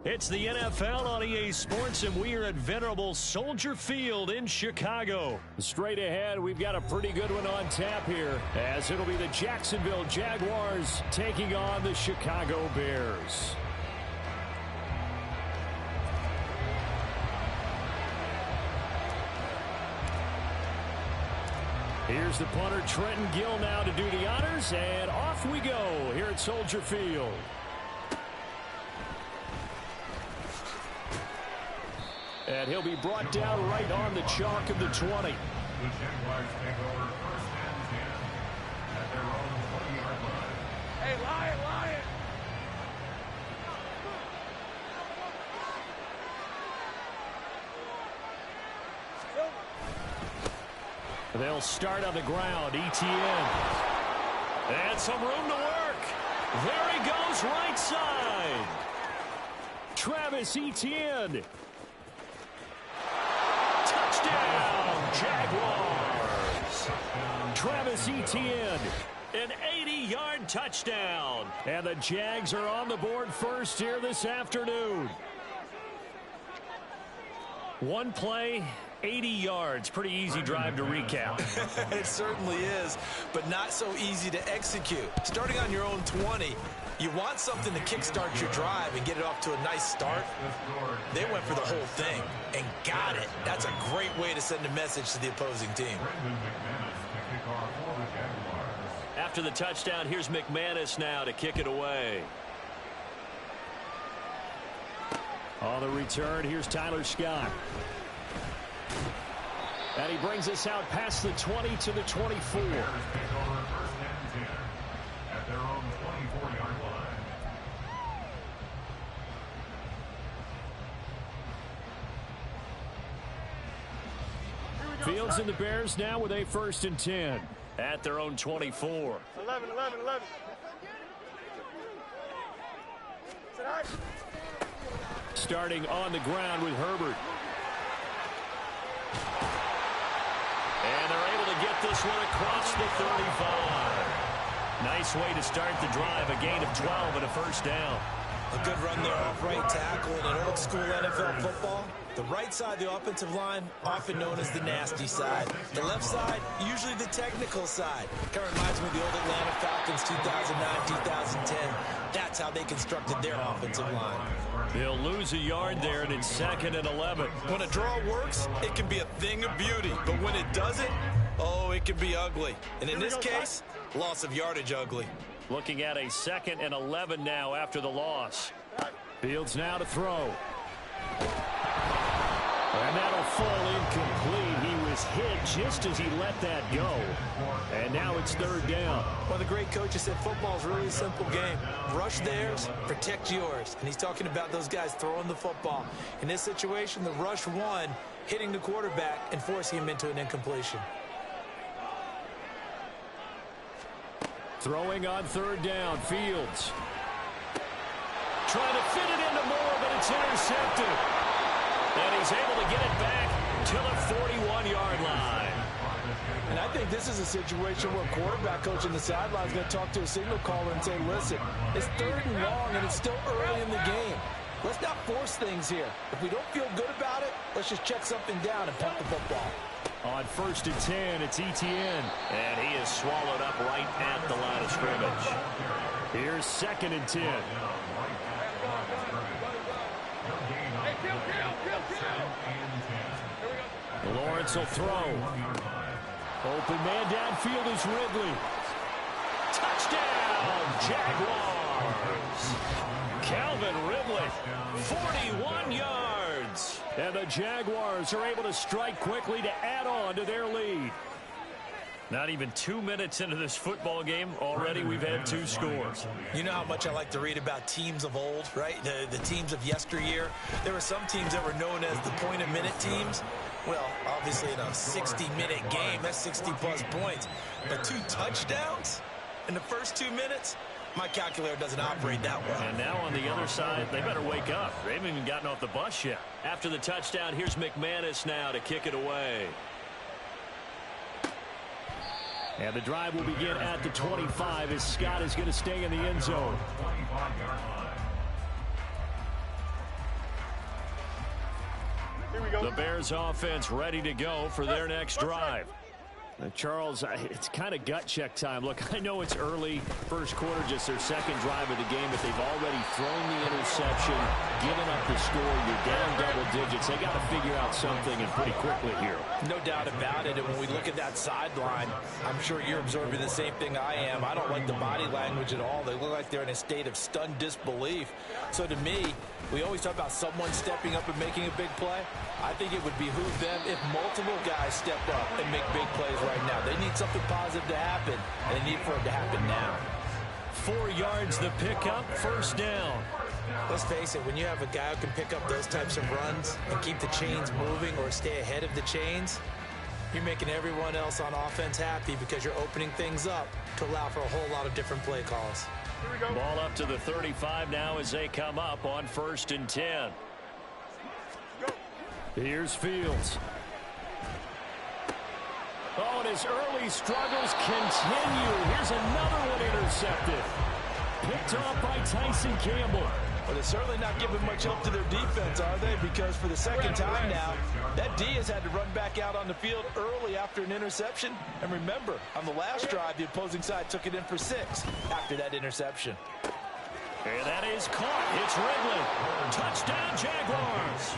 It's the NFL on EA Sports, and we are at venerable Soldier Field in Chicago. Straight ahead, we've got a pretty good one on tap here, as it'll be the Jacksonville Jaguars taking on the Chicago Bears. Here's the punter, Trenton Gill, now to do the honors, and off we go here at Soldier Field. And he'll be brought down right on the chalk of the 20. The Jaguars take over first and 10 at their own 20-yard line. Hey, Lion! They'll start on the ground. ETN. And some room to work. There he goes, right side. Travis Etienne. Touchdown, Jaguars. Travis Etienne, an 80-yard touchdown. And the Jags are on the board first here this afternoon. One play, 80 yards. Pretty easy drive to recap. It certainly is, but not so easy to execute. Starting on your own 20, you want something to kickstart your drive and get it off to a nice start. They went for the whole thing and got it. That's a great way to send a message to the opposing team. After the touchdown, here's McManus now to kick it away. On the return, here's Tyler Scott. And he brings us out past the 20 to the 24. At their own 24-yard line. Fields and the Bears now with a 1st and 10 at their own 24. 11. Starting on the ground with Herbert. And they're able to get this one across the 35. Nice way to start the drive, a gain of 12 and a 1st down. A good run there off right tackle in an old-school NFL football. The right side of the offensive line, often known as the nasty side. The left side, usually the technical side. Kind of reminds me of the old Atlanta Falcons 2009-2010. That's how they constructed their offensive line. They'll lose a yard there, and it's 2nd and 11. When a draw works, it can be a thing of beauty. But when it doesn't, oh, it can be ugly. And in this case, loss of yardage ugly. Looking at a 2nd and 11 now after the loss. Fields now to throw. And that'll fall incomplete. He was hit just as he let that go. And now it's 3rd down. Well, the great coach has said football is really a simple game. Rush theirs, protect yours. And he's talking about those guys throwing the football. In this situation, the rush won, hitting the quarterback and forcing him into an incompletion. Throwing on 3rd down, Fields. Trying to fit it into Moore, but it's intercepted. And he's able to get it back to the 41-yard line. And I think this is a situation where a quarterback coach on the sideline is going to talk to a signal caller and say, listen, it's 3rd and long and it's still early in the game. Let's not force things here. If we don't feel good about it, let's just check something down and punt the football. On 1st and 10, it's Etienne. And he is swallowed up right at the line of scrimmage. Here's 2nd and 10. Lawrence will throw. Open man downfield is Ridley. Touchdown, Jaguars. Calvin Ridley, 41 yards. And the Jaguars are able to strike quickly to add on to their lead. Not even 2 minutes into this football game, already we've had 2 scores. You know how much I like to read about teams of old, right? The teams of yesteryear. There were some teams that were known as the point-a-minute teams. Well, obviously in a 60-minute game, that's 60-plus points. But 2 touchdowns in the first 2 minutes? My calculator doesn't operate that well. And now on the other side, they better wake up. They haven't even gotten off the bus yet. After the touchdown, here's McManus now to kick it away. And the drive will begin at the 25 as Scott is going to stay in the end zone. The Bears offense ready to go for their next drive. Charles, it's kind of gut check time. Look, I know it's early, first quarter, just their second drive of the game, but they've already thrown the interception, given up the score. You're down double digits. They got to figure out something, and pretty quickly here. No doubt about it. And when we look at that sideline, I'm sure you're observing the same thing I am. I don't like the body language at all. They look like they're in a state of stunned disbelief. So to me, we always talk about someone stepping up and making a big play. I think it would behoove them if multiple guys stepped up and make big plays right now. They need something positive to happen, and they need for it to happen now. 4 yards the pickup, first down. Let's face it, when you have a guy who can pick up those types of runs and keep the chains moving or stay ahead of the chains, you're making everyone else on offense happy because you're opening things up to allow for a whole lot of different play calls. Ball up to the 35 now as they come up on 1st and 10. Here's Fields. Oh, and his early struggles continue. Here's another one intercepted. Picked off by Tyson Campbell. Well, they're certainly not giving much help to their defense, are they? Because for the second time now, that D has had to run back out on the field early after an interception. And remember, on the last drive, the opposing side took it in for 6 after that interception. And that is caught. It's Ridley. Touchdown, Jaguars.